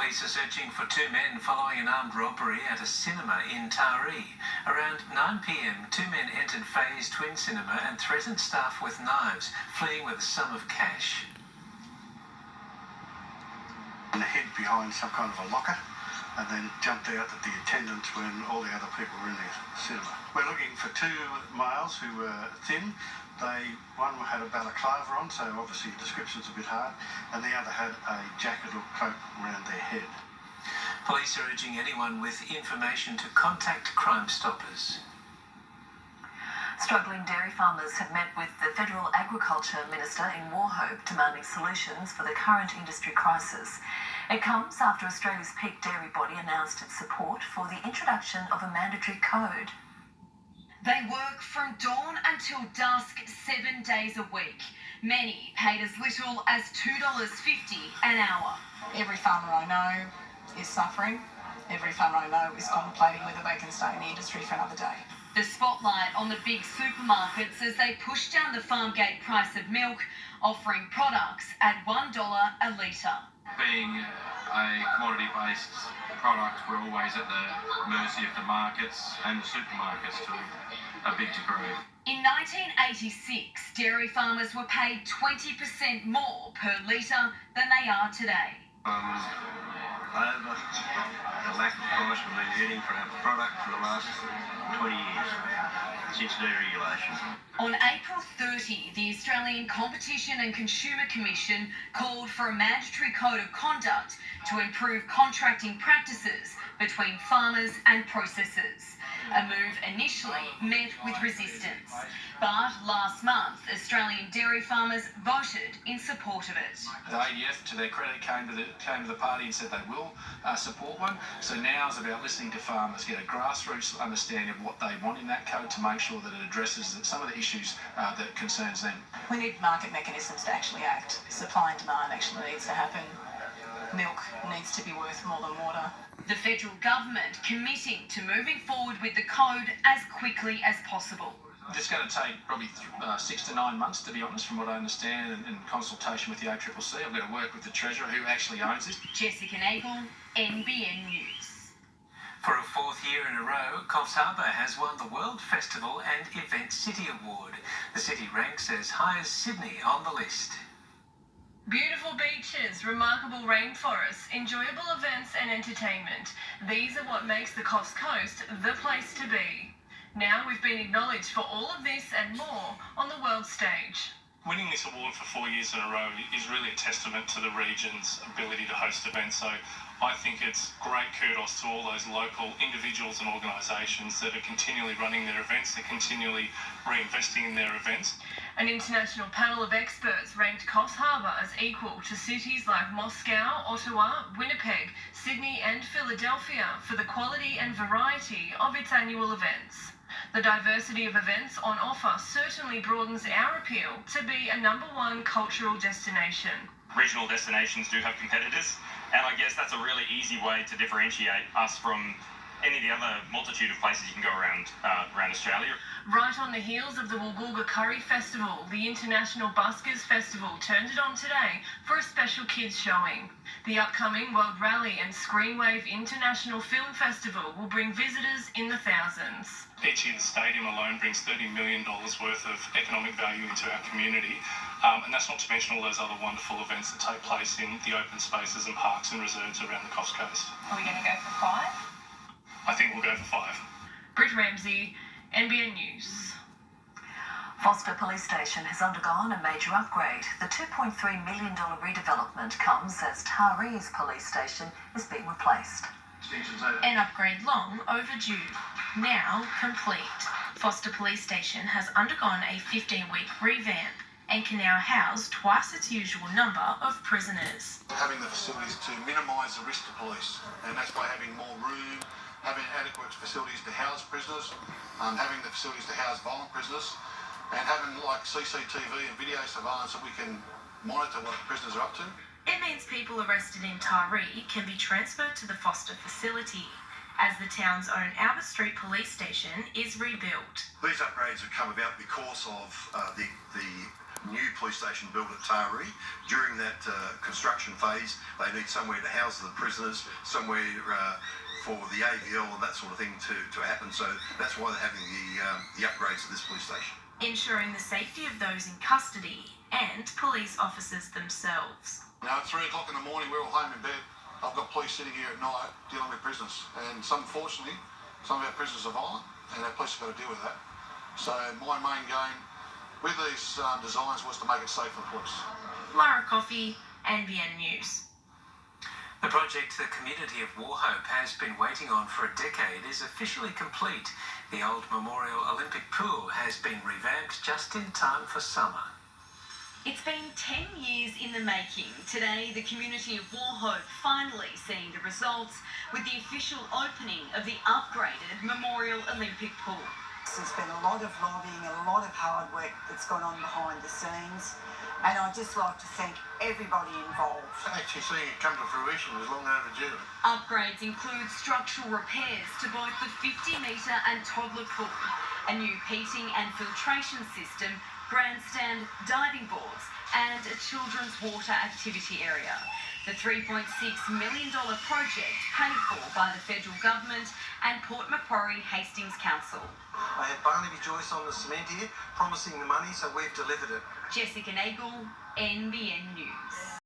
Police are searching for two men following an armed robbery at a cinema in Taree. Around 9 p.m, two men entered Faye's Twin Cinema and threatened staff with knives, fleeing with a sum of cash. And hid behind some kind of a locker and then jumped out at the attendants when all the other people were in the cinema. We're looking for two males who were thin. One had a balaclava on, so obviously the description's a bit hard, and the other had a jacket or coat around their head. Police are urging anyone with information to contact Crime Stoppers. Struggling dairy farmers have met with the Federal Agriculture Minister in Wauchope, demanding solutions for the current industry crisis. It comes after Australia's peak dairy body announced its support for the introduction of a mandatory code. They work from dawn until dusk 7 days a week. Many paid as little as $2.50 an hour. Every farmer I know is suffering. Every farmer I know is contemplating whether they can stay in the industry for another day. The spotlight on the big supermarkets as they push down the farm gate price of milk, offering products at $1 a litre. Being a commodity-based product, we're always at the mercy of the markets and the supermarkets to a big degree. In 1986, dairy farmers were paid 20% more per litre than they are today. Over the lack of price we've been getting for our product for the last 20 years since deregulation. On April 30, the Australian Competition and Consumer Commission called for a mandatory code of conduct to improve contracting practices between farmers and processors. A move initially met with resistance, but last month Australian dairy farmers voted in support of it. The ADF, to their credit, came to the party and said they will support one. So now it's about listening to farmers, get a grassroots understanding of what they want in that code to make sure that it addresses some of the issues that concerns them. We need market mechanisms to actually act. Supply and demand actually needs to happen. Milk needs to be worth more than water. The federal government committing to moving forward with the code as quickly as possible. It's going to take probably 6 to 9 months, to be honest, from what I understand, in consultation with the ACCC. I'm going to work with the Treasurer, who actually owns it. Jessica Nagel, NBN News. For a fourth year in a row, Coffs Harbour has won the World Festival and Event City Award. The city ranks as high as Sydney on the list. Beautiful beaches, remarkable rainforests, enjoyable events and entertainment. These are what makes the Coffs Coast the place to be. Now we've been acknowledged for all of this and more on the world stage. Winning this award for 4 years in a row is really a testament to the region's ability to host events. So I think it's great kudos to all those local individuals and organisations that are continually running their events, they're continually reinvesting in their events. An international panel of experts ranked Coffs Harbour as equal to cities like Moscow, Ottawa, Winnipeg, Sydney and Philadelphia for the quality and variety of its annual events. The diversity of events on offer certainly broadens our appeal to be a #1 cultural destination. Regional destinations do have competitors, and I guess that's a really easy way to differentiate us from any of the other multitude of places you can go around Australia. Right on the heels of the Woolgoolga Curry Festival, the International Buskers Festival turned it on today for a special kids showing. The upcoming World Rally and Screenwave International Film Festival will bring visitors in the thousands. Each year the stadium alone brings $30 million worth of economic value into our community, and that's not to mention all those other wonderful events that take place in the open spaces and parks and reserves around the Coffs Coast. Are we going to go for 5? I think we'll go for 5. Britt Ramsey, NBN News. Foster Police Station has undergone a major upgrade. The $2.3 million redevelopment comes as Taree's police station is being replaced. An upgrade long overdue, now complete. Foster Police Station has undergone a 15-week revamp and can now house twice its usual number of prisoners. Having the facilities to minimise the risk to police, and that's by having more room, having adequate facilities to house prisoners, having the facilities to house violent prisoners, and having like CCTV and video surveillance that we can monitor what prisoners are up to. It means people arrested in Taree can be transferred to the Foster facility as the town's own Albert Street Police Station is rebuilt. These upgrades have come about because of the new police station built at Taree. During that construction phase, they need somewhere to house the prisoners, somewhere for the AVL and that sort of thing to happen. So that's why they're having the upgrades to this police station. Ensuring the safety of those in custody and police officers themselves. Now at 3 o'clock in the morning, we're all home in bed. I've got police sitting here at night dealing with prisoners, and unfortunately, some of our prisoners are violent, and our police have got to deal with that. So my main game with these designs was to make it safe for the police. Lara Coffey, NBN News. The project the community of Warhope has been waiting on for a decade is officially complete. The old Memorial Olympic pool has been revamped just in time for summer. It's been 10 years in the making. Today, the community of Warhope finally seeing the results with the official opening of the upgraded Memorial Olympic pool. There's been a lot of lobbying, a lot of hard work that's gone on behind the scenes, and I'd just like to thank everybody involved. Actually seeing it come to fruition was long overdue. Upgrades include structural repairs to both the 50-metre and toddler pool, a new heating and filtration system, grandstand, diving boards and a children's water activity area. The $3.6 million project paid for by the federal government and Port Macquarie Hastings Council. I had Barnaby Joyce on the cement here, promising the money, so we've delivered it. Jessica Nagel, NBN News.